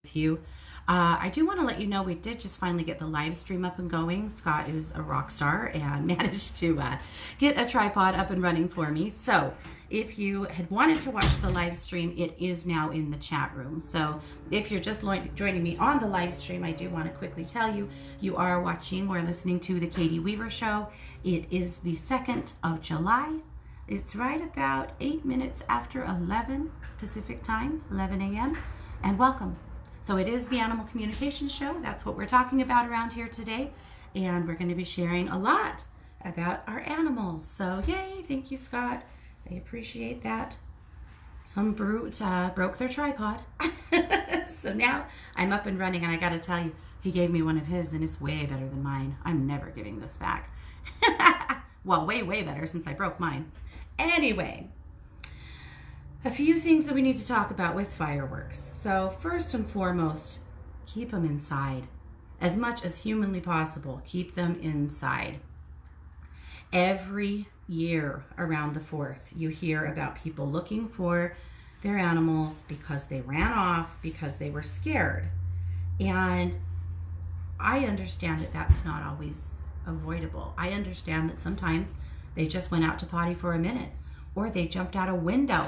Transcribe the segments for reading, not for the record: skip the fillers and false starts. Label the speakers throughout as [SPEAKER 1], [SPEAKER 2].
[SPEAKER 1] You. I do want to let you know we did just finally get the live stream up and going. Scott is a rock star and managed to get a tripod up and running for me. So if you had wanted to watch the live stream, it is now in the chat room. So if you're just joining me on the live stream, I do want to quickly tell you, you are watching or listening to the Katie Weaver Show. It is the 2nd of July. It's right about 8 minutes after 11 Pacific time, 11 a.m. And welcome. So it is the Animal Communication Show. That's what we're talking about around here today. And we're going to be sharing a lot about our animals. So yay, thank you, Scott. I appreciate that. Some brute broke their tripod. So now I'm up and running, and I got to tell you, he gave me one of his and it's way better than mine. I'm never giving this back. Well, way, way better since I broke mine. Anyway, a few things that we need to talk about with fireworks. So first and foremost, keep them inside. As much as humanly possible, keep them inside. Every year around the 4th, you hear about people looking for their animals because they ran off, because they were scared. And I understand that that's not always avoidable. I understand that sometimes they just went out to potty for a minute, or they jumped out a window.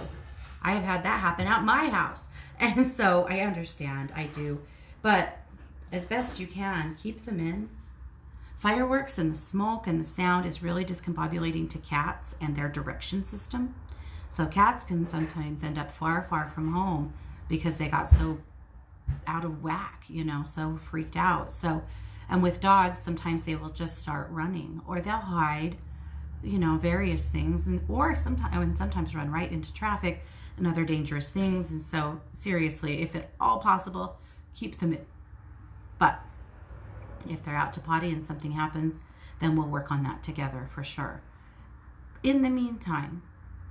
[SPEAKER 1] I have had that happen at my house. And so I understand, I do. But as best you can, keep them in. Fireworks and the smoke and the sound is really discombobulating to cats and their direction system. So cats can sometimes end up far, far from home because they got so out of whack, so freaked out. So, and with dogs, sometimes they will just start running, or they'll hide, various things, or sometimes run right into traffic and other dangerous things. And so seriously, if at all possible, keep them in. But if they're out to potty and something happens, then we'll work on that together for sure. In the meantime,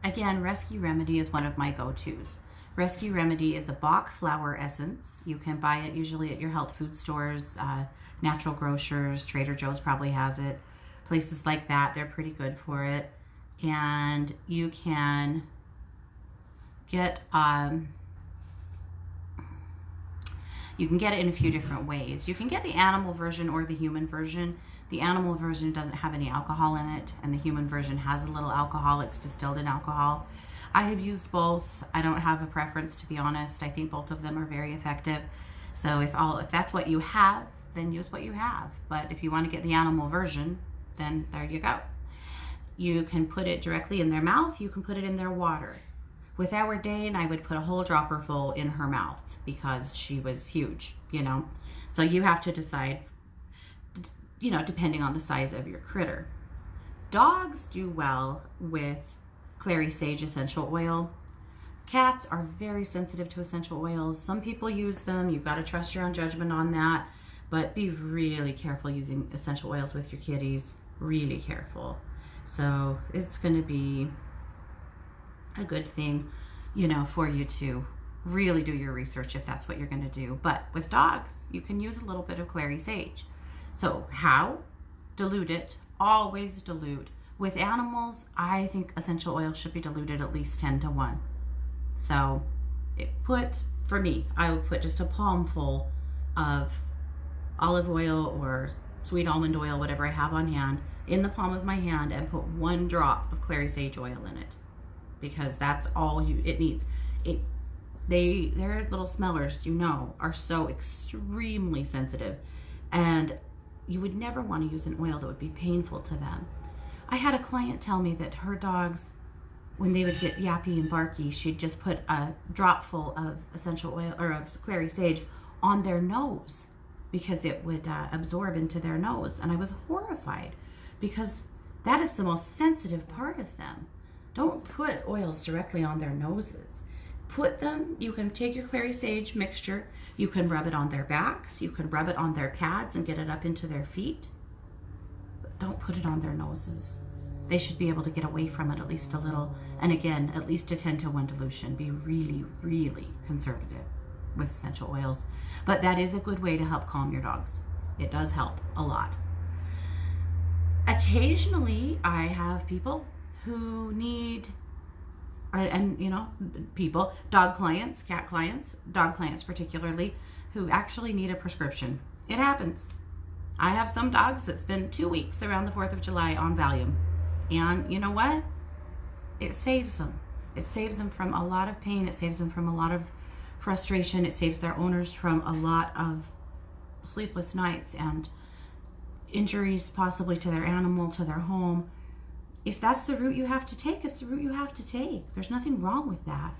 [SPEAKER 1] again, Rescue Remedy is one of my go-tos. Rescue Remedy is a Bach flower essence. You can buy it usually at your health food stores, natural grocers, Trader Joe's probably has it. Places like that, they're pretty good for it. And you can get it in a few different ways. You can get the animal version or the human version. The animal version doesn't have any alcohol in it, and the human version has a little alcohol. It's distilled in alcohol. I have used both. I don't have a preference, to be honest. I think both of them are very effective. So if that's what you have, then use what you have. But if you want to get the animal version, then there you go. You can put it directly in their mouth. You can put it in their water. With our Dane, I would put a whole dropper full in her mouth because she was huge, So you have to decide, depending on the size of your critter. Dogs do well with clary sage essential oil. Cats are very sensitive to essential oils. Some people use them. You've got to trust your own judgment on that. But be really careful using essential oils with your kitties. Really careful. So it's going to be a good thing, for you to really do your research if that's what you're going to do. But with dogs, you can use a little bit of clary sage. So how? Dilute it. Always dilute. With animals, I think essential oil should be diluted at least 10-1. So for me, I would put just a palmful of olive oil or sweet almond oil, whatever I have on hand, in the palm of my hand, and put 1 drop of clary sage oil in it. Because that's all it needs. Their little smellers, are so extremely sensitive, and you would never want to use an oil that would be painful to them. I had a client tell me that her dogs, when they would get yappy and barky, she'd just put a drop full of essential oil or of clary sage on their nose because it would absorb into their nose. And I was horrified because that is the most sensitive part of them. Don't put oils directly on their noses. You can take your clary sage mixture, you can rub it on their backs, you can rub it on their pads and get it up into their feet. But don't put it on their noses. They should be able to get away from it at least a little. And again, at least a 10-1 dilution. Be really, really conservative with essential oils. But that is a good way to help calm your dogs. It does help a lot. Occasionally, I have people who need and people, dog clients, cat clients, dog clients particularly, who actually need a prescription. It happens. I have some dogs that spend 2 weeks around the 4th of July on Valium. And you know what? It saves them. It saves them from a lot of pain. It saves them from a lot of frustration. It saves their owners from a lot of sleepless nights and injuries possibly to their animal, to their home. If that's the route you have to take, it's the route you have to take. There's nothing wrong with that.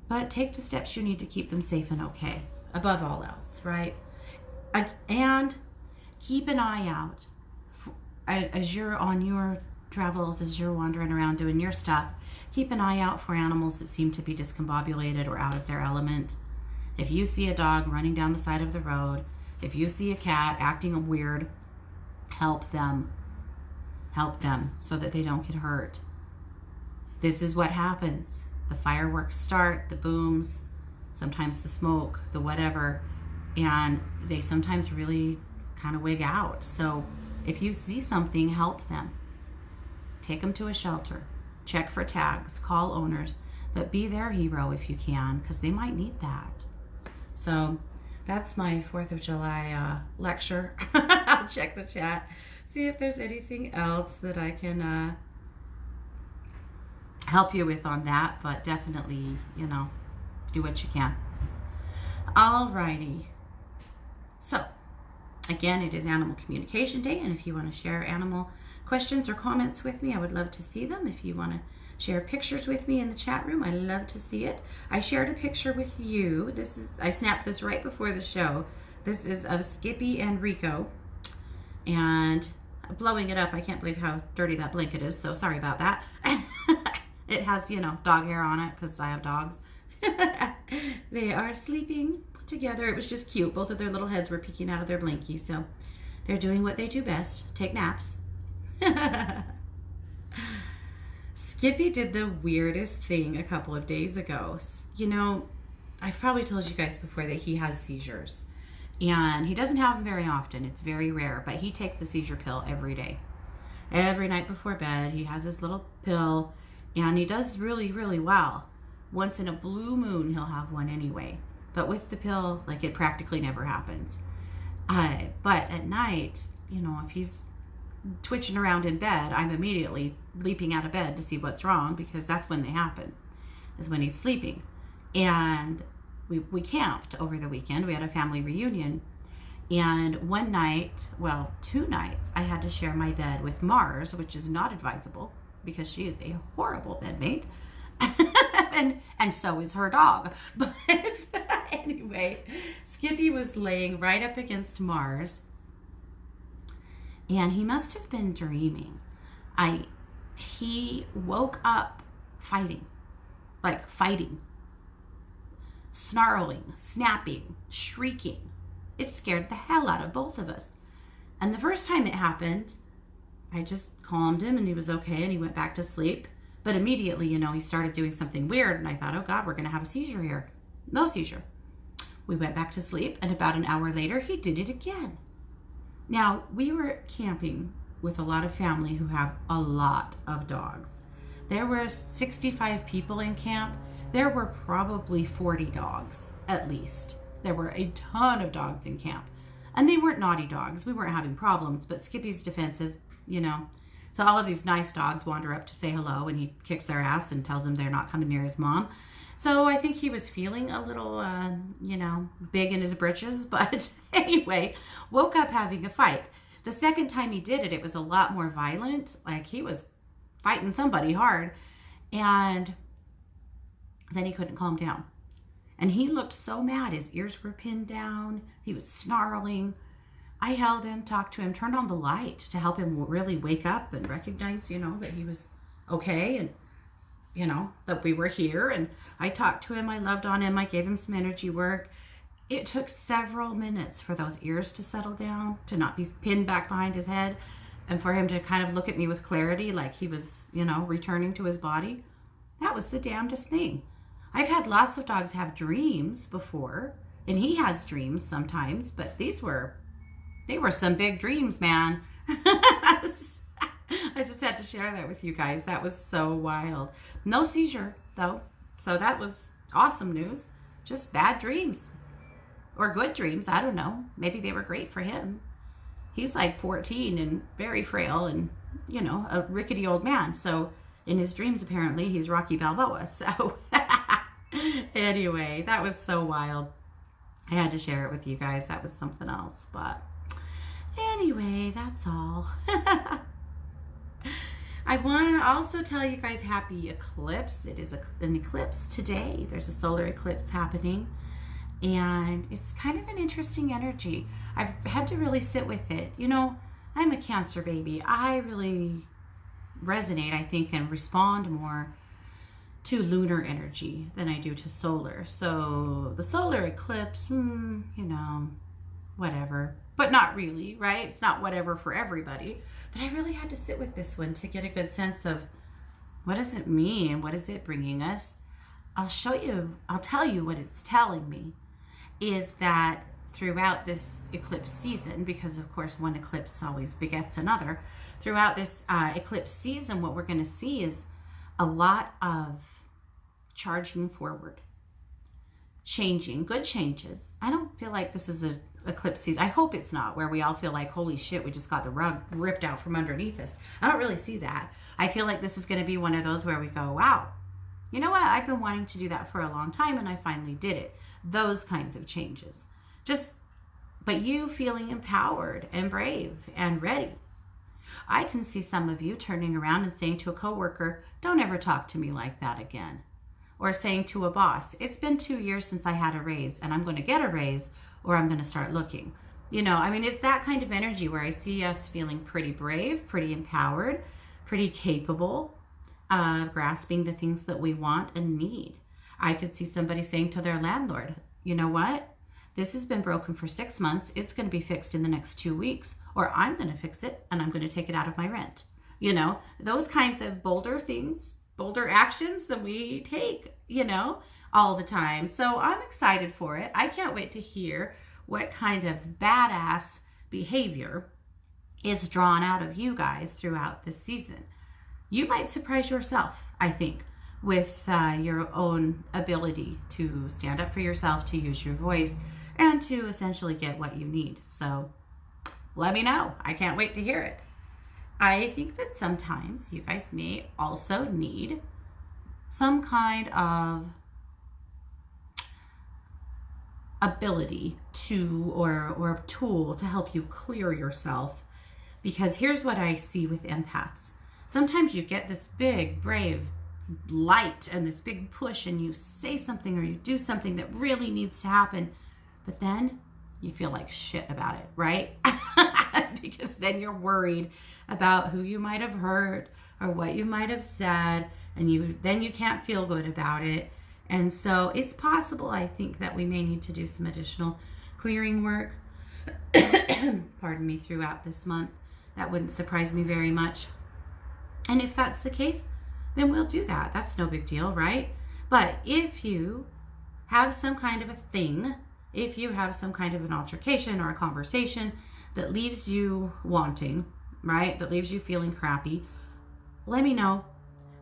[SPEAKER 1] But take the steps you need to keep them safe and okay, above all else, right? And keep an eye out as you're on your travels, as you're wandering around doing your stuff. Keep an eye out for animals that seem to be discombobulated or out of their element. If you see a dog running down the side of the road, if you see a cat acting weird, help them. Help them so that they don't get hurt. This is what happens. The fireworks start, the booms, sometimes the smoke, the whatever, and they sometimes really kind of wig out. So if you see something, help them. Take them to a shelter. Check for tags. Call owners. But be their hero if you can, because they might need that. So that's my 4th of July lecture. I'll check the chat. See if there's anything else that I can help you with on that. But definitely, you know, do what you can. Alrighty. So, again, it is Animal Communication Day. And if you want to share animal questions or comments with me, I would love to see them. If you want to share pictures with me in the chat room, I love to see it. I shared a picture with you. I snapped this right before the show. This is of Skippy and Rico. And blowing it up, I can't believe how dirty that blanket is, so sorry about that. It has, you know, dog hair on it because I have dogs. They are sleeping together. It was just cute. Both of their little heads were peeking out of their blankie, so they're doing what they do best, take naps. Skippy did the weirdest thing a couple of days ago. You know, I've probably told you guys before that he has seizures. And he doesn't have them very often. It's very rare. But he takes a seizure pill every day. Every night before bed, he has his little pill. And he does really, really well. Once in a blue moon, he'll have one anyway. But with the pill, like, it practically never happens. But at night, you know, if he's twitching around in bed, I'm immediately leaping out of bed to see what's wrong, because that's when they happen, is when he's sleeping. And we camped over the weekend. We had a family reunion. And one night, well, 2 nights, I had to share my bed with Mars, which is not advisable because she is a horrible bedmate. and so is her dog. But anyway, Skippy was laying right up against Mars. And he must have been dreaming. He woke up fighting. Like fighting. Snarling, snapping, shrieking. It scared the hell out of both of us. And the first time it happened, I just calmed him and he was okay and he went back to sleep. But immediately, you know, he started doing something weird and I thought, oh God, we're going to have a seizure here. No seizure. We went back to sleep and about an hour later, he did it again. Now, we were camping with a lot of family who have a lot of dogs. There were 65 people in camp. There were probably 40 dogs, at least. There were a ton of dogs in camp. And they weren't naughty dogs. We weren't having problems, but Skippy's defensive, you know. So all of these nice dogs wander up to say hello, and he kicks their ass and tells them they're not coming near his mom. So I think he was feeling a little, you know, big in his britches. But anyway, woke up having a fight. The second time he did it, it was a lot more violent. Like, he was fighting somebody hard. And then he couldn't calm down. And he looked so mad. His ears were pinned down. He was snarling. I held him, talked to him, turned on the light to help him really wake up and recognize, you know, that he was okay and, you know, that we were here. And I talked to him. I loved on him. I gave him some energy work. It took several minutes for those ears to settle down, to not be pinned back behind his head, and for him to kind of look at me with clarity like he was, you know, returning to his body. That was the damnedest thing. I've had lots of dogs have dreams before, and he has dreams sometimes, but they were some big dreams, man. I just had to share that with you guys. That was so wild. No seizure, though, so that was awesome news. Just bad dreams. or good dreams. I don't know. Maybe they were great for him. He's like 14 and very frail and, you know, a rickety old man. So in his dreams, apparently, he's Rocky Balboa. So anyway, that was so wild. I had to share it with you guys. That was something else. But anyway, that's all. I want to also tell you guys happy eclipse. It is an eclipse today. There's a solar eclipse happening. And it's kind of an interesting energy. I've had to really sit with it. You know, I'm a Cancer baby. I really resonate, I think, and respond more to lunar energy than I do to solar. So the solar eclipse, you know, whatever. But not really, right? It's not whatever for everybody. But I really had to sit with this one to get a good sense of what does it mean? What is it bringing us? I'll tell you what it's telling me is that throughout this eclipse season, because of course one eclipse always begets another, throughout this eclipse season, what we're going to see is a lot of charging forward, changing, good changes. I don't feel like this is an eclipse season. I hope it's not where we all feel like, holy shit, we just got the rug ripped out from underneath us. I don't really see that. I feel like this is going to be one of those where we go, wow, you know what? I've been wanting to do that for a long time and I finally did it. Those kinds of changes. But you feeling empowered and brave and ready. I can see some of you turning around and saying to a coworker, don't ever talk to me like that again. Or saying to a boss, it's been 2 years since I had a raise and I'm going to get a raise or I'm going to start looking. You know, I mean, it's that kind of energy where I see us feeling pretty brave, pretty empowered, pretty capable of grasping the things that we want and need. I could see somebody saying to their landlord, you know what? This has been broken for 6 months. It's going to be fixed in the next 2 weeks, or I'm going to fix it and I'm going to take it out of my rent. You know, those kinds of bolder things, bolder actions that we take, you know, all the time. So I'm excited for it. I can't wait to hear what kind of badass behavior is drawn out of you guys throughout this season. You might surprise yourself, I think, with your own ability to stand up for yourself, to use your voice, and to essentially get what you need. So let me know. I can't wait to hear it. I think that sometimes you guys may also need some kind of ability to or tool to help you clear yourself. Because here's what I see with empaths. Sometimes you get this big, brave light and this big push and you say something or you do something that really needs to happen, but then you feel like shit about it, right? Because then you're worried about who you might have hurt or what you might have said, and then you can't feel good about it. And so it's possible, I think, that we may need to do some additional clearing work pardon me, throughout this month. That wouldn't surprise me very much. And if that's the case, then we'll do that. That's no big deal, right? But if you have some kind of a thing, if you have some kind of an altercation or a conversation that leaves you wanting, right? That leaves you feeling crappy, let me know.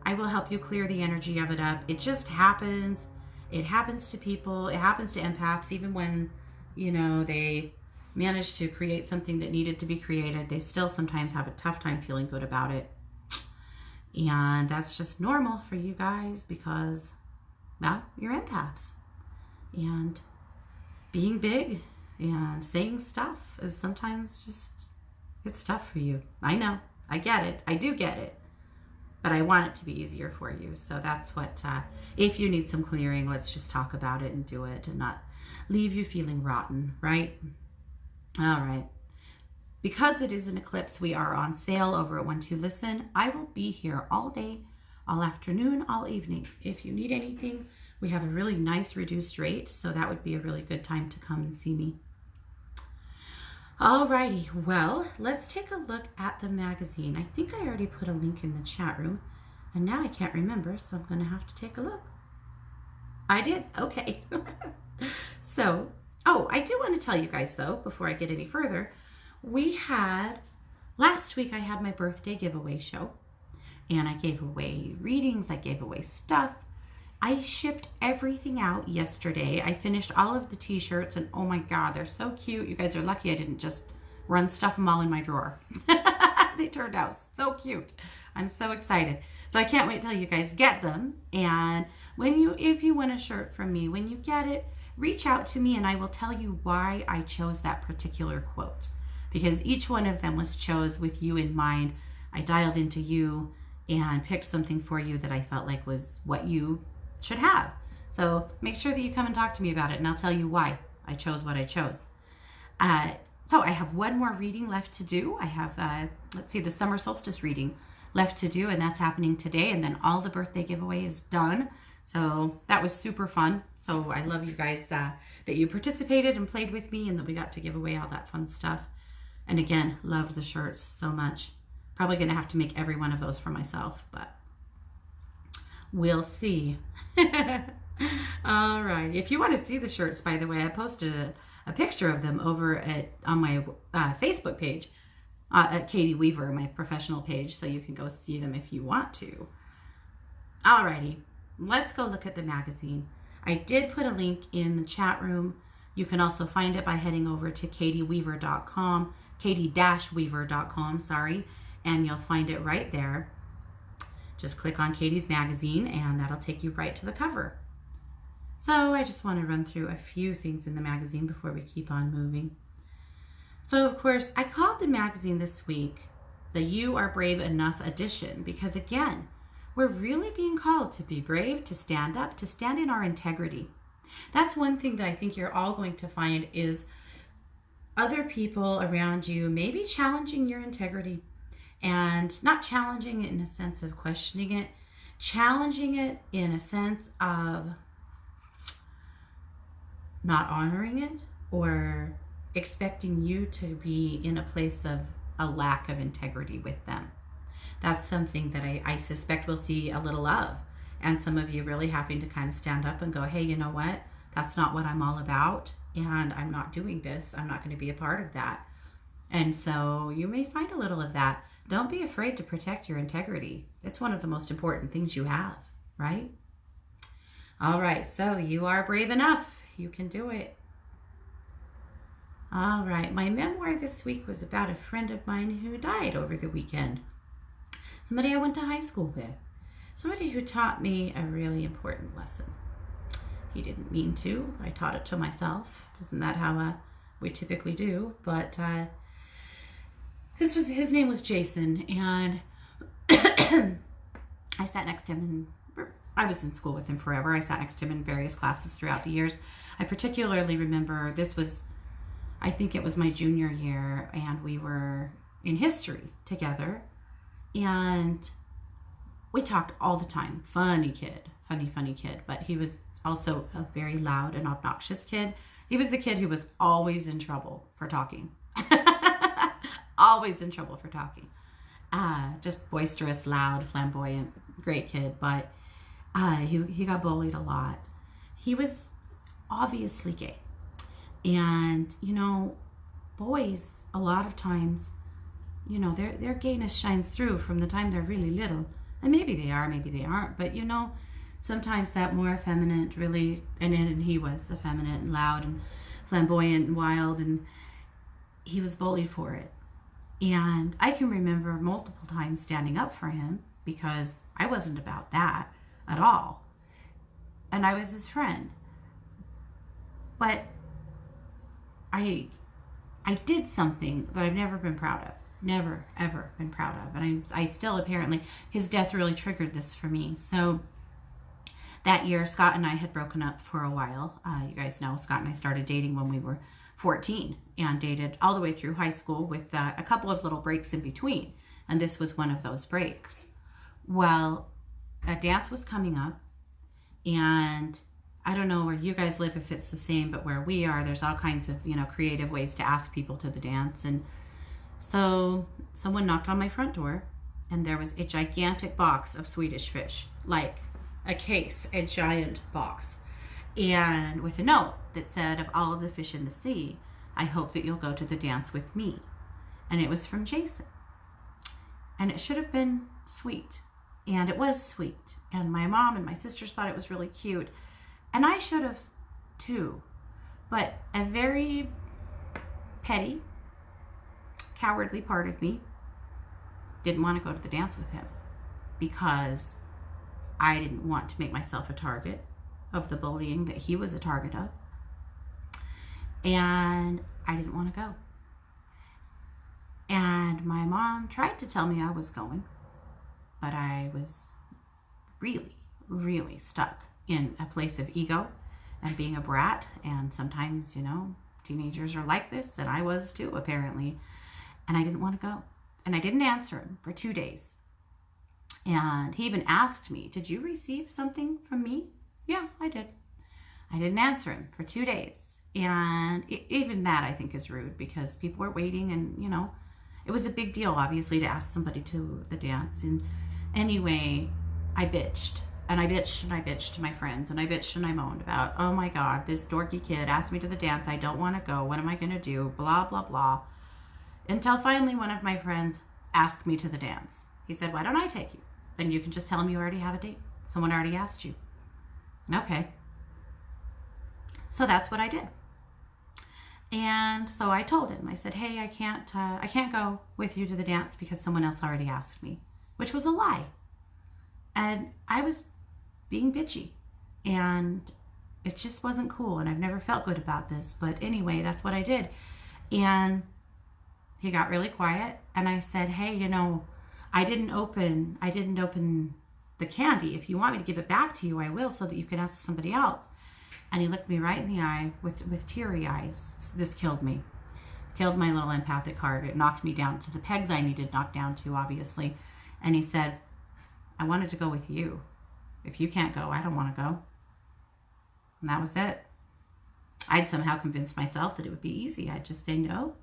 [SPEAKER 1] I will help you clear the energy of it up. It just happens. It happens to people. It happens to empaths. Even when, you know, they manage to create something that needed to be created, they still sometimes have a tough time feeling good about it. And that's just normal for you guys because, well, you're empaths. And being big and saying stuff is sometimes just, it's tough for you. I know. I get it. I do get it. But I want it to be easier for you. So that's what, if you need some clearing, let's just talk about it and do it and not leave you feeling rotten, right? All right. Because it is an eclipse, we are on sale over at 12Listen. I will be here all day, all afternoon, all evening. If you need anything, we have a really nice reduced rate, so that would be a really good time to come and see me. Alrighty, well, let's take a look at the magazine. I think I already put a link in the chat room, and now I can't remember, so I'm going to have to take a look. I did? Okay. So, I do want to tell you guys, though, before I get any further, last week I had my birthday giveaway show, and I gave away readings, I gave away stuff, I shipped everything out yesterday. I finished all of the t-shirts, and oh my God, they're so cute. You guys are lucky I didn't just stuff them all in my drawer. They turned out so cute. I'm so excited. So I can't wait till you guys get them. And if you want a shirt from me, when you get it, reach out to me and I will tell you why I chose that particular quote. Because each one of them was chose with you in mind. I dialed into you and picked something for you that I felt like was what you should have. So make sure that you come and talk to me about it, and I'll tell you why I chose what I chose. So I have one more reading left to do. I have, let's see, the summer solstice reading left to do, and that's happening today. And then all the birthday giveaway is done. So that was super fun. So I love you guys that you participated and played with me, and that we got to give away all that fun stuff. And again, loved the shirts so much. Probably going to have to make every one of those for myself, but we'll see. All right. If you want to see the shirts, by the way, I posted a picture of them over on my Facebook page at Katie Weaver, my professional page, so you can go see them if you want to. All righty. Let's go look at the magazine. I did put a link in the chat room. You can also find it by heading over to katieweaver.com, katie-weaver.com, sorry, and you'll find it right there. Just click on Katie's magazine and that'll take you right to the cover. So I just want to run through a few things in the magazine before we keep on moving. So of course, I called the magazine this week the You Are Brave Enough edition because again, we're really being called to be brave, to stand up, to stand in our integrity. That's one thing that I think you're all going to find is other people around you maybe challenging your integrity, and not challenging it in a sense of questioning it, challenging it in a sense of not honoring it or expecting you to be in a place of a lack of integrity with them. That's something that I suspect we'll see a little of. And some of you really having to kind of stand up and go, hey, you know what? That's not what I'm all about. And I'm not doing this. I'm not going to be a part of that. And so you may find a little of that. Don't be afraid to protect your integrity. It's one of the most important things you have, right? All right, so you are brave enough. You can do it. All right, my memoir this week was about a friend of mine who died over the weekend. Somebody I went to high school with. Somebody who taught me a really important lesson. He didn't mean to. I taught it to myself. Isn't that how we typically do? But his name was Jason, and I sat next to him, and I was in school with him forever. I sat next to him in various classes throughout the years. I particularly remember I think it was my junior year, and we were in history together, and we talked all the time. Funny kid, but he was also a very loud and obnoxious kid. He was a kid who was always in trouble for talking. Always in trouble for talking. Just boisterous, loud, flamboyant, great kid, but he got bullied a lot. He was obviously gay. And, boys, a lot of times, their gayness shines through from the time they're really little. And maybe they are, maybe they aren't. But, sometimes that more effeminate really, and he was effeminate and loud and flamboyant and wild, and he was bullied for it. And I can remember multiple times standing up for him because I wasn't about that at all. And I was his friend. But I did something that I've never been proud of. Never, ever been proud of. And I still apparently, his death really triggered this for me. So that year, Scott and I had broken up for a while. You guys know Scott and I started dating when we were 14 and dated all the way through high school with a couple of little breaks in between. And this was one of those breaks. Well, a dance was coming up, and I don't know where you guys live if it's the same, but where we are, there's all kinds of, creative ways to ask people to the dance. And so someone knocked on my front door, and there was a gigantic box of Swedish fish, like a case, a giant box, and with a note that said, of all of the fish in the sea, I hope that you'll go to the dance with me. And it was from Jason. And it should have been sweet. And it was sweet. And my mom and my sisters thought it was really cute. And I should have too. But a very petty, cowardly part of me didn't want to go to the dance with him because I didn't want to make myself a target of the bullying that he was a target of. And I didn't want to go. And my mom tried to tell me I was going, but I was really, really stuck in a place of ego and being a brat. And sometimes, you know, teenagers are like this, and I was too, apparently. And I didn't want to go. And I didn't answer him for 2 days. And he even asked me, did you receive something from me? Yeah, I did. I didn't answer him for 2 days. And even that, I think, is rude because people were waiting, and, you know, it was a big deal, obviously, to ask somebody to the dance. And anyway, I bitched. And I bitched and I bitched to my friends. And I bitched and I moaned about, oh my God, this dorky kid asked me to the dance. I don't want to go. What am I going to do? Blah, blah, blah. Until finally one of my friends asked me to the dance. He said, why don't I take you? And you can just tell him you already have a date. Someone already asked you. Okay. So that's what I did. And so I told him, I said, hey, I can't go with you to the dance because someone else already asked me, which was a lie. And I was being bitchy, and it just wasn't cool. And I've never felt good about this, but anyway, that's what I did. And he got really quiet, and I said, hey, you know, I didn't open the candy. If you want me to give it back to you, I will, so that you can ask somebody else. And he looked me right in the eye with teary eyes. This killed me. Killed my little empathic heart. It knocked me down to the pegs I needed knocked down to, obviously. And he said, I wanted to go with you. If you can't go, I don't want to go. And that was it. I'd somehow convinced myself that it would be easy. I'd just say, no,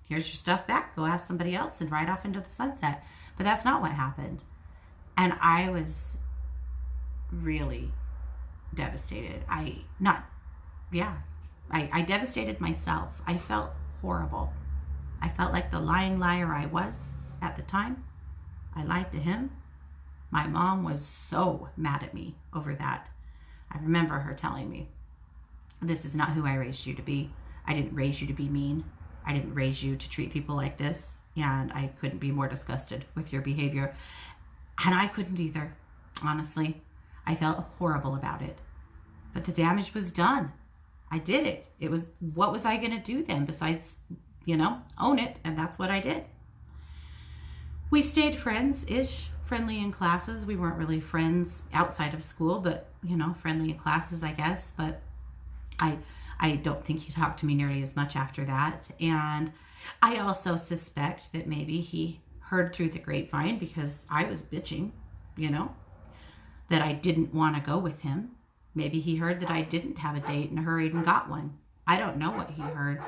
[SPEAKER 1] here's your stuff back. Go ask somebody else and ride off into the sunset. But that's not what happened. And I was really devastated. I devastated myself. I felt horrible. I felt like the lying liar I was at the time. I lied to him. My mom was so mad at me over that. I remember her telling me, this is not who I raised you to be. I didn't raise you to be mean. I didn't raise you to treat people like this. And I couldn't be more disgusted with your behavior. And I couldn't either, honestly. I felt horrible about it. But the damage was done. I did it. It was, what was I going to do then besides, you know, own it? And that's what I did. We stayed friends-ish, friendly in classes. We weren't really friends outside of school, but, you know, friendly in classes, I guess. But I don't think he talked to me nearly as much after that. And I also suspect that maybe he heard through the grapevine, because I was bitching, you know, that I didn't want to go with him. Maybe he heard that I didn't have a date and hurried and got one. I don't know what he heard,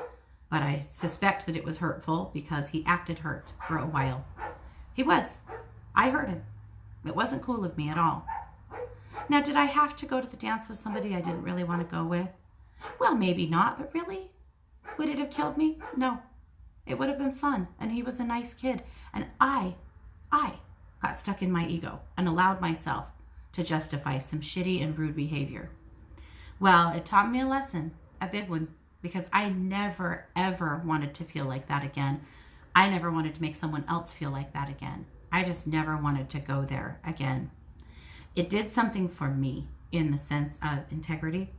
[SPEAKER 1] but I suspect that it was hurtful because he acted hurt for a while. He was. I heard him. It wasn't cool of me at all. Now, did I have to go to the dance with somebody I didn't really want to go with? Well, maybe not, but really? Would it have killed me? No. It would have been fun, and he was a nice kid. And I got stuck in my ego and allowed myself to justify some shitty and rude behavior. Well, it taught me a lesson, a big one, because I never, ever wanted to feel like that again. I never wanted to make someone else feel like that again. I just never wanted to go there again. It did something for me in the sense of integrity,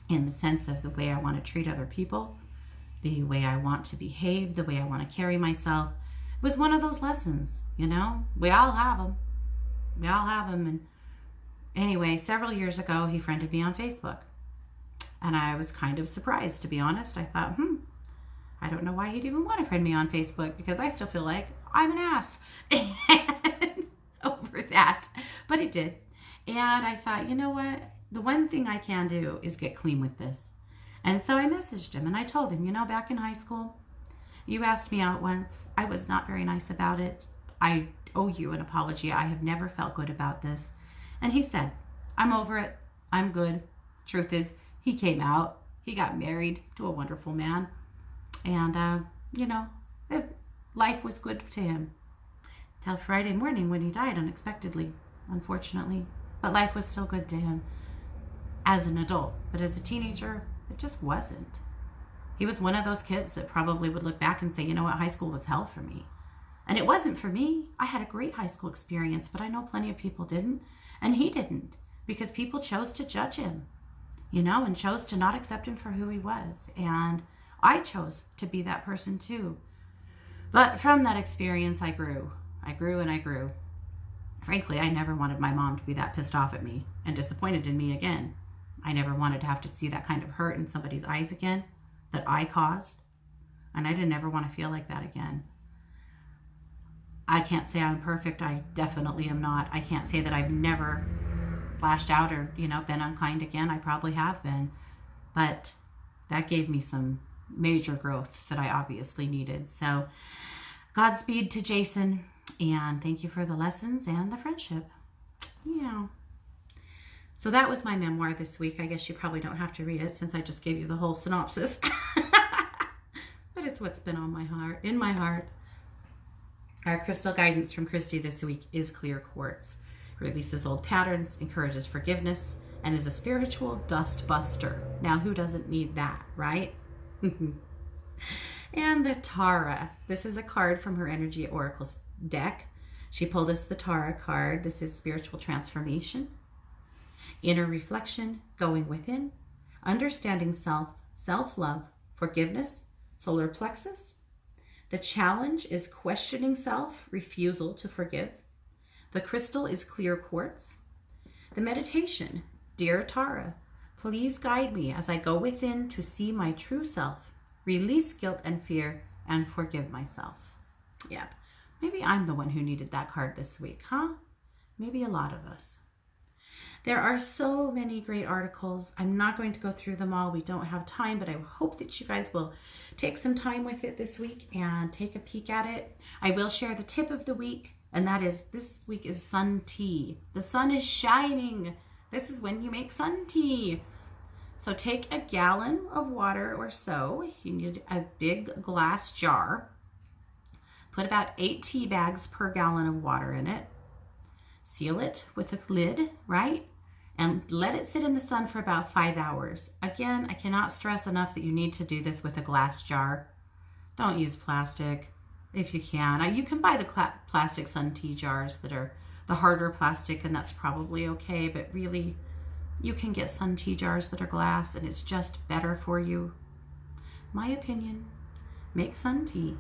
[SPEAKER 1] in the sense of the way I want to treat other people, the way I want to behave, the way I want to carry myself. It was one of those lessons, you know? We all have them. We all have them. And anyway, several years ago, he friended me on Facebook. And I was kind of surprised, to be honest. I thought, I don't know why he'd even want to friend me on Facebook, because I still feel like I'm an ass over that. But it did. And I thought, you know what? The one thing I can do is get clean with this. And so I messaged him and I told him, you know, back in high school, you asked me out once. I was not very nice about it. I owe you an apology. I have never felt good about this. And he said, I'm over it. I'm good. Truth is, he came out. He got married to a wonderful man. And, you know, life was good to him. Till Friday morning when he died unexpectedly. unfortunately. But life was still good to him as an adult. But as a teenager, it just wasn't. He was one of those kids that probably would look back and say, you know what, high school was hell for me. And it wasn't for me. I had a great high school experience, but I know plenty of people didn't. And he didn't, because people chose to judge him, you know, and chose to not accept him for who he was. And I chose to be that person too. But from that experience, I grew. I grew and I grew. Frankly, I never wanted my mom to be that pissed off at me and disappointed in me again. I never wanted to have to see that kind of hurt in somebody's eyes again that I caused. And I didn't ever want to feel like that again. I can't say I'm perfect. I definitely am not. I can't say that I've never lashed out or, you know, been unkind again. I probably have been. But that gave me some major growth that I obviously needed. So Godspeed to Jason, and thank you for the lessons and the friendship. Yeah. So that was my memoir this week. I guess you probably don't have to read it since I just gave you the whole synopsis. But it's what's been on my heart, in my heart. Our crystal guidance from Christy this week is clear quartz. Releases old patterns, encourages forgiveness, and is a spiritual dust buster. Now, who doesn't need that, right? And the Tara. This is a card from her Energy Oracle deck. She pulled us the Tara card. This is spiritual transformation, inner reflection, going within, understanding self, self-love, forgiveness, solar plexus. The challenge is questioning self, refusal to forgive. The crystal is clear quartz. The meditation, dear Tara, please guide me as I go within to see my true self, release guilt and fear, and forgive myself. Yep. Maybe I'm the one who needed that card this week, huh? Maybe a lot of us. There are so many great articles. I'm not going to go through them all. We don't have time, but I hope that you guys will take some time with it this week and take a peek at it. I will share the tip of the week, and that is this week is sun tea. The sun is shining. This is when you make sun tea. So take a gallon of water or so. You need a big glass jar. Put about 8 tea bags per gallon of water in it. Seal it with a lid, right? And let it sit in the sun for about 5 hours. Again, I cannot stress enough that you need to do this with a glass jar. Don't use plastic if you can. You can buy the plastic sun tea jars that are the harder plastic, and that's probably okay, but really, you can get sun tea jars that are glass, and it's just better for you. My opinion, make sun tea.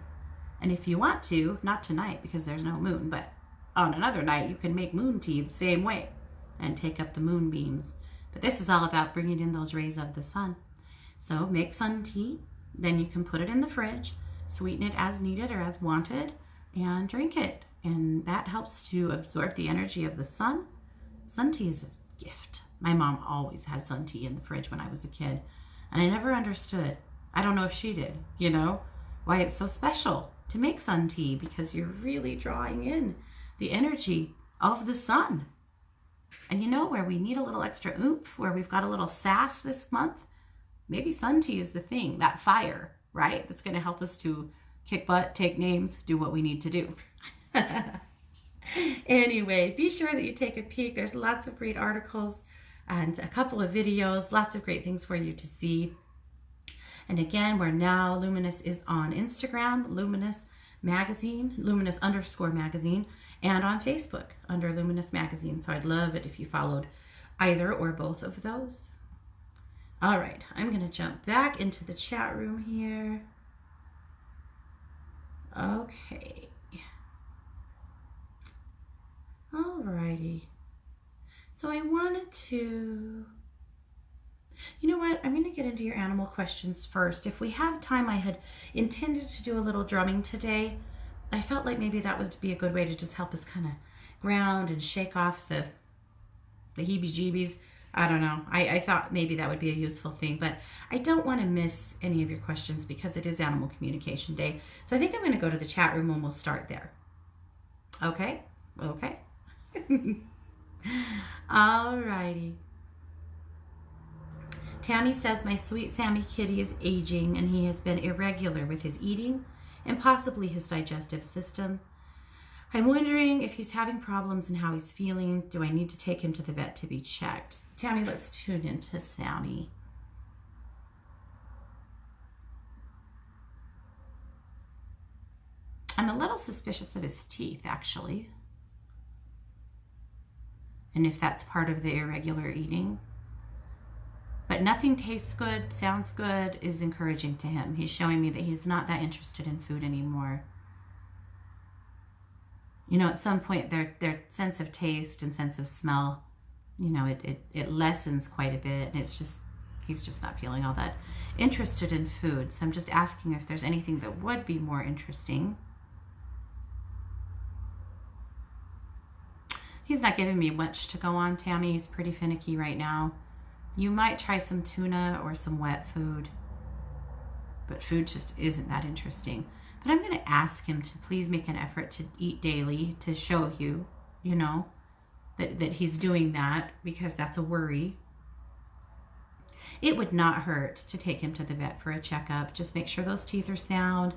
[SPEAKER 1] And if you want to, not tonight because there's no moon, but on another night, you can make moon tea the same way and take up the moonbeams. But this is all about bringing in those rays of the sun. So make sun tea, then you can put it in the fridge, sweeten it as needed or as wanted, and drink it. And that helps to absorb the energy of the sun. Sun tea is a gift. My mom always had sun tea in the fridge when I was a kid, and I never understood. I don't know if she did, you know, why it's so special to make sun tea, because you're really drawing in the energy of the sun. And you know, where we need a little extra oomph, where we've got a little sass this month, maybe sun tea is the thing, that fire, right? That's going to help us to kick butt, take names, do what we need to do. Anyway, be sure that you take a peek. There's lots of great articles and a couple of videos, lots of great things for you to see. And again, we're now, Luminous is on Instagram, Luminous Magazine, Luminous_magazine, and on Facebook under Luminous Magazine. So I'd love it if you followed either or both of those. All right, I'm going to jump back into the chat room here. Okay. All righty. So I wanted to, you know what, I'm going to get into your animal questions first. If we have time, I had intended to do a little drumming today. I felt like maybe that would be a good way to just help us kind of ground and shake off the heebie-jeebies. I don't know. I thought maybe that would be a useful thing, but I don't want to miss any of your questions because it is Animal Communication Day. So I think I'm going to go to the chat room and we'll start there. Okay? Okay. All righty. Tammy says, my sweet Sammy kitty is aging and he has been irregular with his eating and possibly his digestive system. I'm wondering if he's having problems and how he's feeling. Do I need to take him to the vet to be checked? Tammy, let's tune into Sammy. I'm a little suspicious of his teeth, actually. And if that's part of the irregular eating. But nothing tastes good, sounds good, is encouraging to him. He's showing me that he's not that interested in food anymore. You know, at some point, their sense of taste and sense of smell, you know, it lessens quite a bit. And it's just, he's just not feeling all that interested in food. So I'm just asking if there's anything that would be more interesting. He's not giving me much to go on, Tammy. He's pretty finicky right now. You might try some tuna or some wet food. But food just isn't that interesting. But I'm going to ask him to please make an effort to eat daily to show you, you know, that he's doing that, because that's a worry. It would not hurt to take him to the vet for a checkup. Just make sure those teeth are sound.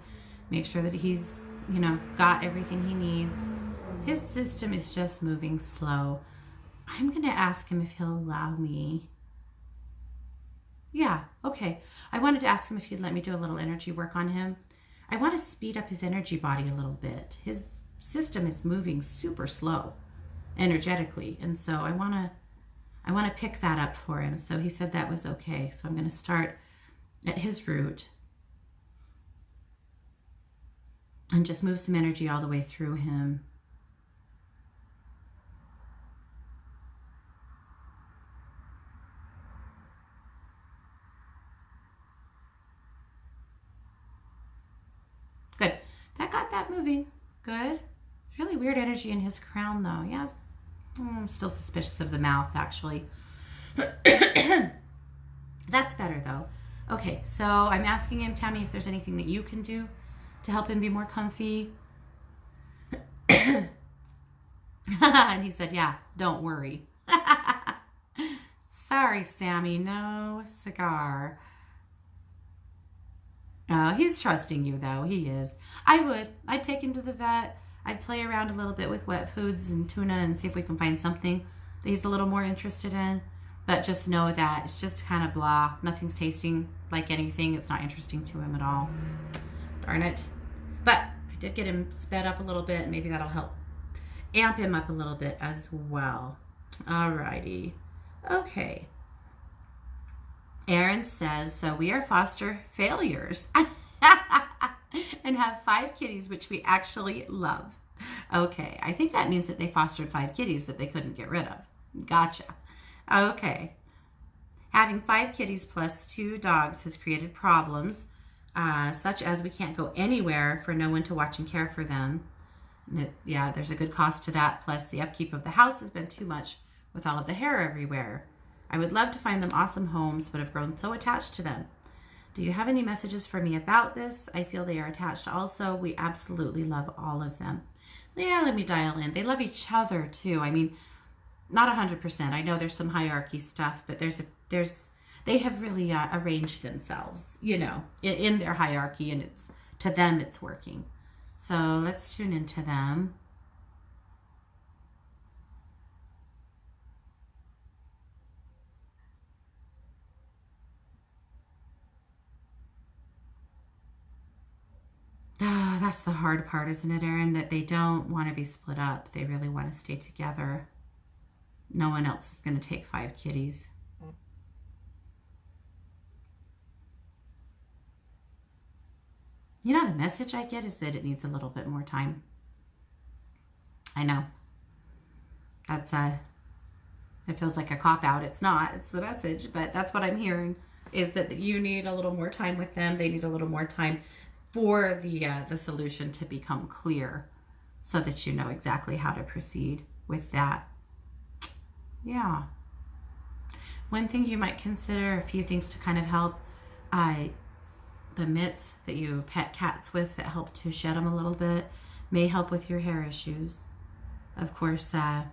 [SPEAKER 1] Make sure that he's, you know, got everything he needs. His system is just moving slow. I'm going to ask him if he'll allow me. Yeah, okay. I wanted to ask him if he'd let me do a little energy work on him. I want to speed up his energy body a little bit. His system is moving super slow energetically. And so I want to pick that up for him. So he said that was okay. So I'm going to start at his root and just move some energy all the way through him. Good. That got that moving. Good. Really weird energy in his crown, though. Yeah. I'm still suspicious of the mouth, actually. That's better, though. Okay, so I'm asking him, Tammy, if there's anything that you can do to help him be more comfy. And he said, yeah, don't worry. Sorry, Sammy, no cigar. Oh, he's trusting you, though. He is. I'd take him to the vet. I'd play around a little bit with wet foods and tuna and see if we can find something that he's a little more interested in. But just know that it's just kind of blah. Nothing's tasting like anything. It's not interesting to him at all. Darn it. But I did get him sped up a little bit. Maybe that'll help amp him up a little bit as well. Alrighty. Okay. Aaron says, so we are foster failures and have 5 kitties, which we actually love. Okay, I think that means that they fostered 5 kitties that they couldn't get rid of. Gotcha. Okay. Having 5 kitties plus 2 dogs has created problems, such as we can't go anywhere for no one to watch and care for them. Yeah, there's a good cost to that. Plus, the upkeep of the house has been too much with all of the hair everywhere. I would love to find them awesome homes, but have grown so attached to them. Do you have any messages for me about this? I feel they are attached also. We absolutely love all of them. Yeah, let me dial in. They love each other too. I mean, not 100%. I know there's some hierarchy stuff, but they have really arranged themselves, you know, in their hierarchy, and to them it's working. So let's tune into them. Ah, that's the hard part, isn't it, Aaron? That they don't want to be split up. They really want to stay together. No one else is going to take 5 kitties. You know, the message I get is that it needs a little bit more time. I know. That's it feels like a cop-out. It's not. It's the message, but that's what I'm hearing, is that you need a little more time with them. They need a little more time for the solution to become clear, so that you know exactly how to proceed with that. Yeah. One thing you might consider, a few things to kind of help, the mitts that you pet cats with that help to shed them a little bit may help with your hair issues. Of course, the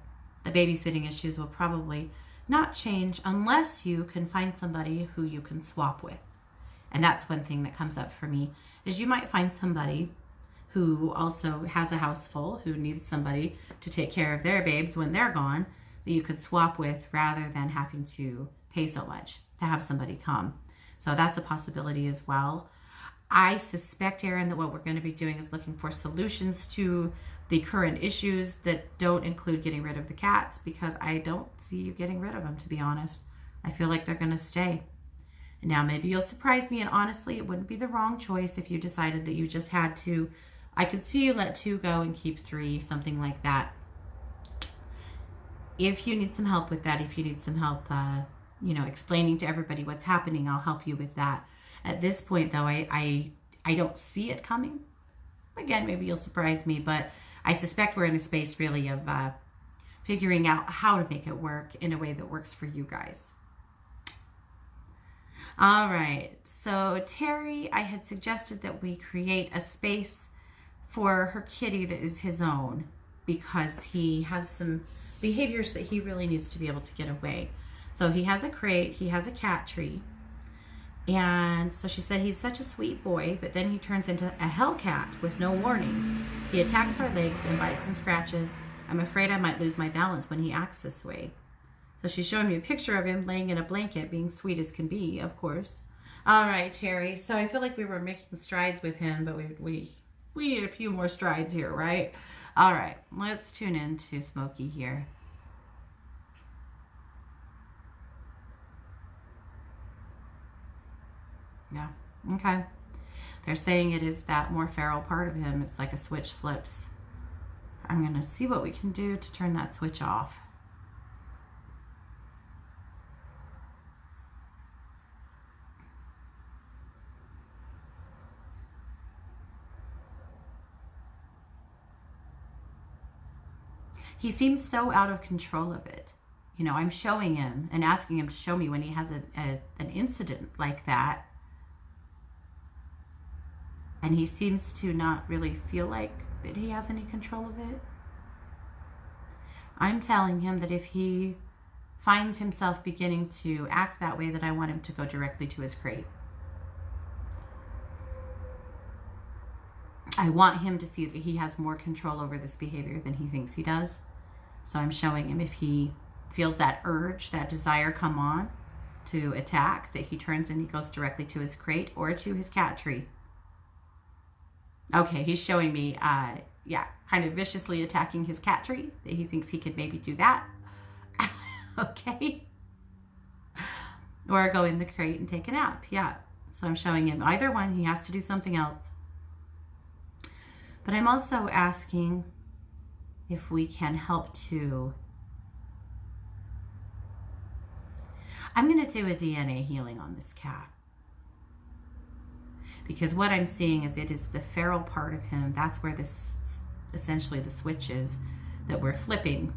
[SPEAKER 1] babysitting issues will probably not change unless you can find somebody who you can swap with. And that's one thing that comes up for me, is you might find somebody who also has a house full, who needs somebody to take care of their babes when they're gone, that you could swap with rather than having to pay so much to have somebody come. So that's a possibility as well. I suspect, Aaron, that what we're going to be doing is looking for solutions to the current issues that don't include getting rid of the cats, because I don't see you getting rid of them, to be honest. I feel like they're going to stay. Now, maybe you'll surprise me, and honestly, it wouldn't be the wrong choice if you decided that you just had to. I could see you let 2 go and keep 3, something like that. If you need some help with that, if you need some help, explaining to everybody what's happening, I'll help you with that. At this point, though, I don't see it coming. Again, maybe you'll surprise me, but I suspect we're in a space really of figuring out how to make it work in a way that works for you guys. All right, so Terry, I had suggested that we create a space for her kitty that is his own, because he has some behaviors that he really needs to be able to get away. So he has a crate, he has a cat tree, and so she said he's such a sweet boy, but then he turns into a hellcat with no warning. He attacks our legs and bites and scratches. I'm afraid I might lose my balance when he acts this way. So she's showing me a picture of him laying in a blanket, being sweet as can be, of course. All right, Terry. So I feel like we were making strides with him, but we need a few more strides here, right? All right, let's tune in to Smokey here. Yeah, okay. They're saying it is that more feral part of him. It's like a switch flips. I'm going to see what we can do to turn that switch off. He seems so out of control of it. You know, I'm showing him and asking him to show me when he has an incident like that. And he seems to not really feel like that he has any control of it. I'm telling him that if he finds himself beginning to act that way, that I want him to go directly to his crate. I want him to see that he has more control over this behavior than he thinks he does. So I'm showing him if he feels that urge, that desire come on to attack, that he turns and he goes directly to his crate or to his cat tree. Okay, he's showing me, kind of viciously attacking his cat tree, that he thinks he could maybe do that. Okay. Or go in the crate and take a nap, yeah. So I'm showing him either one, he has to do something else. But I'm also asking if we can help to... I'm going to do a DNA healing on this cat. Because what I'm seeing is it is the feral part of him. That's where this, essentially the switch is that we're flipping.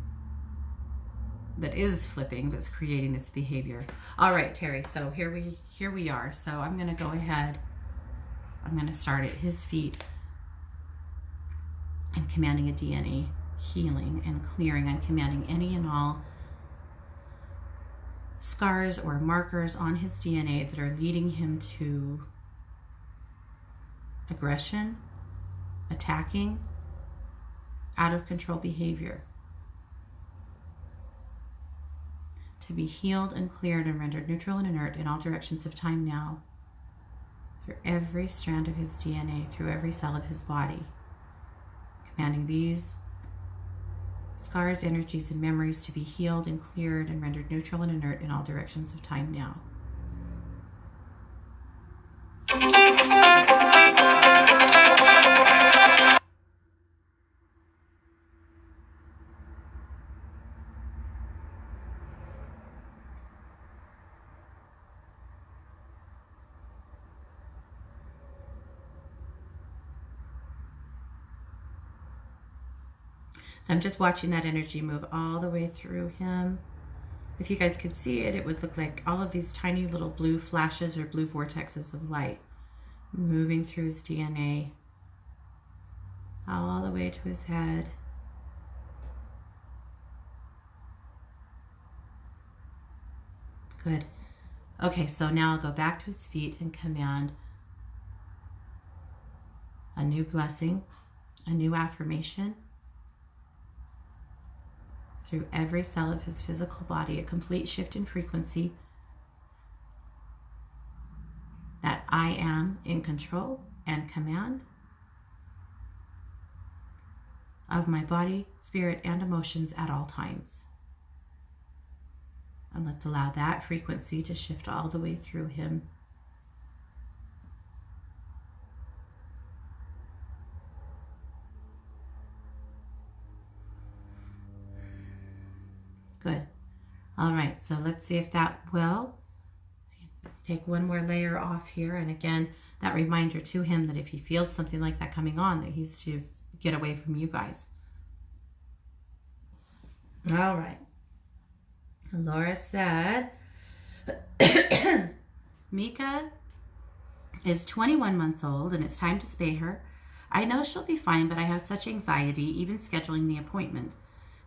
[SPEAKER 1] That is flipping, that's creating this behavior. All right, Terry, so here we are. So I'm going to go ahead. I'm going to start at his feet. I'm commanding a DNA healing and clearing. I'm commanding any and all scars or markers on his DNA that are leading him to aggression, attacking, out of control behavior, to be healed and cleared and rendered neutral and inert in all directions of time now, through every strand of his DNA, through every cell of his body, commanding these scars, energies, and memories to be healed and cleared and rendered neutral and inert in all directions of time now. So I'm just watching that energy move all the way through him. If you guys could see it, it would look like all of these tiny little blue flashes or blue vortexes of light moving through his DNA all the way to his head. Good. Okay, so now I'll go back to his feet and command a new blessing a new affirmation through every cell of his physical body, a complete shift in frequency, that I am in control and command of my body, spirit, and emotions at all times. And let's allow that frequency to shift all the way through him. Good. All right, so let's see if that will. Take one more layer off here. And again, that reminder to him that if he feels something like that coming on, that he's to get away from you guys. All right. Laura said, Mika is 21 months old and it's time to spay her. I know she'll be fine, but I have such anxiety, even scheduling the appointment.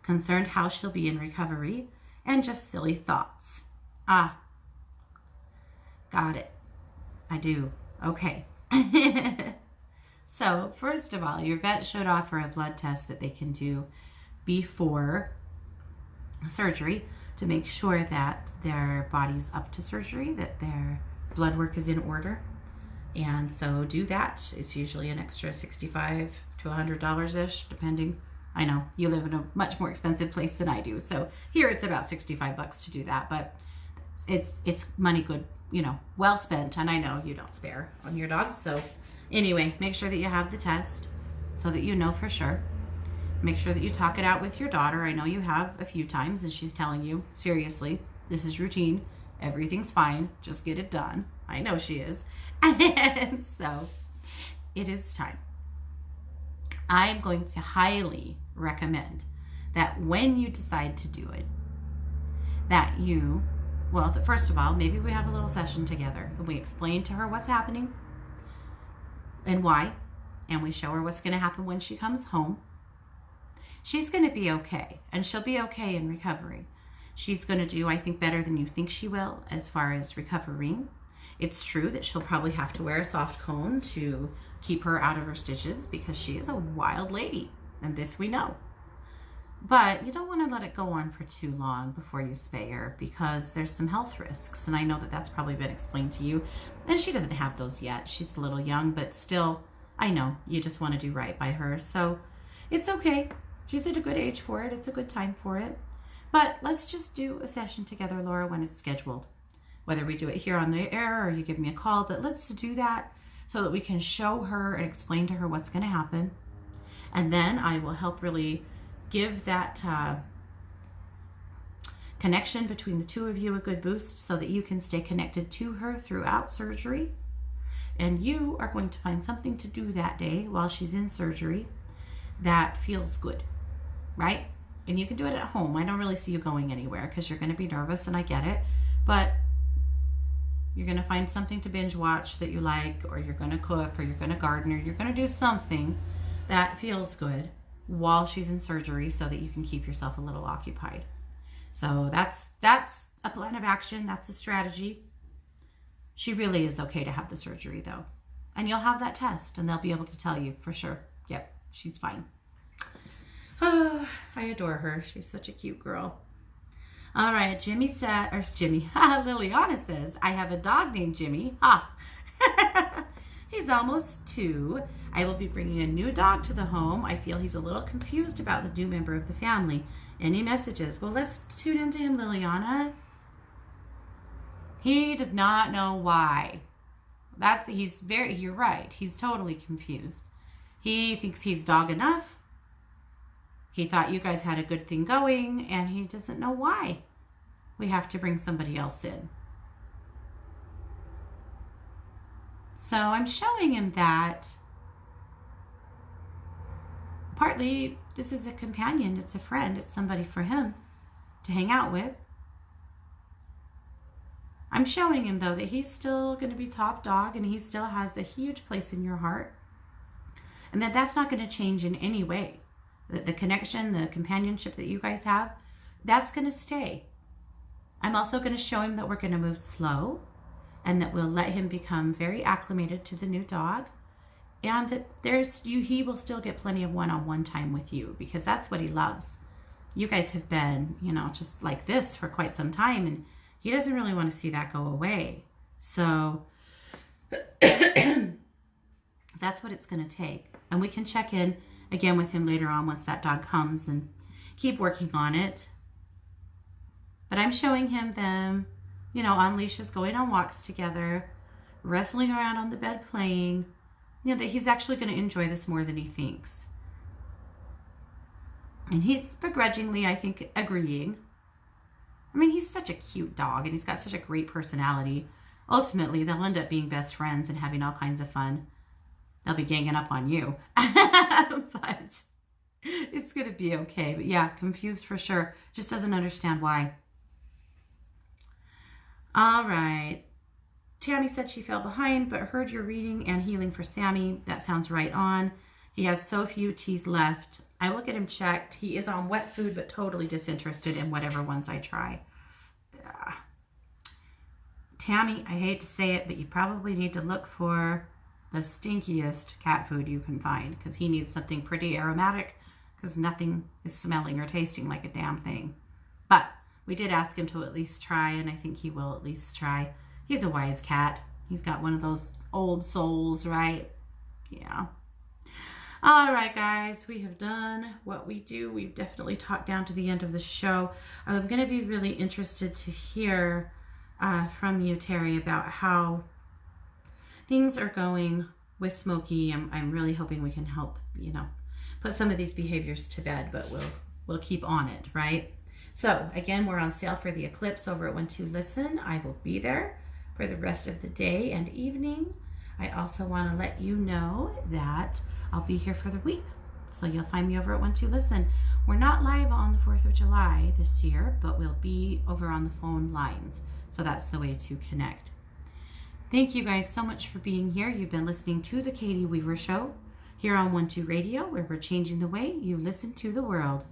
[SPEAKER 1] Concerned how she'll be in recovery, and just silly thoughts. Ah, got it. I do. Okay. So, first of all, your vet should offer a blood test that they can do before surgery to make sure that their body's up to surgery, that their blood work is in order. And so do that. It's usually an extra $65 to $100-ish, depending. I know you live in a much more expensive place than I do. So here it's about $65 to do that, but it's money good, well spent. And I know you don't spare on your dogs. So anyway, make sure that you have the test so that you know for sure. Make sure that you talk it out with your daughter. I know you have a few times and she's telling you, seriously, this is routine. Everything's fine. Just get it done. I know she is. And so it is time. I'm going to highly recommend that when you decide to do it, that you, first of all, maybe we have a little session together and we explain to her what's happening and why, and we show her what's going to happen when she comes home. She's going to be okay, and she'll be okay in recovery. She's going to do, I think, better than you think she will as far as recovering. It's true that she'll probably have to wear a soft cone to keep her out of her stitches because she is a wild lady, and this we know. But you don't want to let it go on for too long before you spay her because there's some health risks, and I know that that's probably been explained to you, and she doesn't have those yet. She's a little young, but still, I know you just want to do right by her, so it's okay. She's at a good age for it. It's a good time for it. But let's just do a session together, Laura, when it's scheduled. Whether we do it here on the air or you give me a call, but let's do that so that we can show her and explain to her what's going to happen. And then I will help really give that connection between the two of you a good boost so that you can stay connected to her throughout surgery. And you are going to find something to do that day while she's in surgery that feels good, right? And you can do it at home. I don't really see you going anywhere because you're going to be nervous, and I get it. But you're going to find something to binge watch that you like, or you're going to cook, or you're going to garden, or you're going to do something that feels good while she's in surgery so that you can keep yourself a little occupied. So that's a plan of action. That's a strategy. She really is okay to have the surgery, though. And you'll have that test, and they'll be able to tell you for sure. Yep, she's fine. Oh, I adore her. She's such a cute girl. All right, Liliana says, I have a dog named Jimmy. He's almost 2. I will be bringing a new dog to the home. I feel he's a little confused about the new member of the family. Any messages? Well, let's tune into him, Liliana. He does not know why. You're right. He's totally confused. He thinks he's dog enough. He thought you guys had a good thing going, and he doesn't know why we have to bring somebody else in. So I'm showing him that partly this is a companion, it's a friend, it's somebody for him to hang out with. I'm showing him, though, that he's still going to be top dog, and he still has a huge place in your heart, and that's not going to change in any way. The connection, the companionship that you guys have, that's going to stay. I'm also going to show him that we're going to move slow and that we'll let him become very acclimated to the new dog. and that he will still get plenty of one-on-one time with you, because that's what he loves. You guys have been, just like this for quite some time, and he doesn't really want to see that go away. So that's what it's going to take. And we can check in again with him later on once that dog comes and keep working on it. But I'm showing him them, on leashes, going on walks together, wrestling around on the bed, playing, that he's actually going to enjoy this more than he thinks. And he's begrudgingly, I think, agreeing. I mean, he's such a cute dog, and he's got such a great personality. Ultimately, they'll end up being best friends and having all kinds of fun. They'll be ganging up on you. But it's going to be okay. But yeah, confused for sure. Just doesn't understand why. All right. Tammy said she fell behind, but heard your reading and healing for Sammy. That sounds right on. He has so few teeth left. I will get him checked. He is on wet food, but totally disinterested in whatever ones I try. Yeah. Tammy, I hate to say it, but you probably need to look for the stinkiest cat food you can find, because he needs something pretty aromatic, because nothing is smelling or tasting like a damn thing. But we did ask him to at least try, and I think he will at least try. He's a wise cat. He's got one of those old souls, right? Yeah. All right, guys, we have done what we do. We've definitely talked down to the end of the show. I'm going to be really interested to hear from you, Terry, about how things are going with Smokey. I'm really hoping we can help, put some of these behaviors to bed, but we'll keep on it, right? So again, we're on sale for the Eclipse over at 12 Listen. I will be there for the rest of the day and evening. I also want to let you know that I'll be here for the week. So you'll find me over at 12 Listen. We're not live on the 4th of July this year, but we'll be over on the phone lines. So that's the way to connect. Thank you guys so much for being here. You've been listening to The Katie Weaver Show here on 12 Radio, where we're changing the way you listen to the world.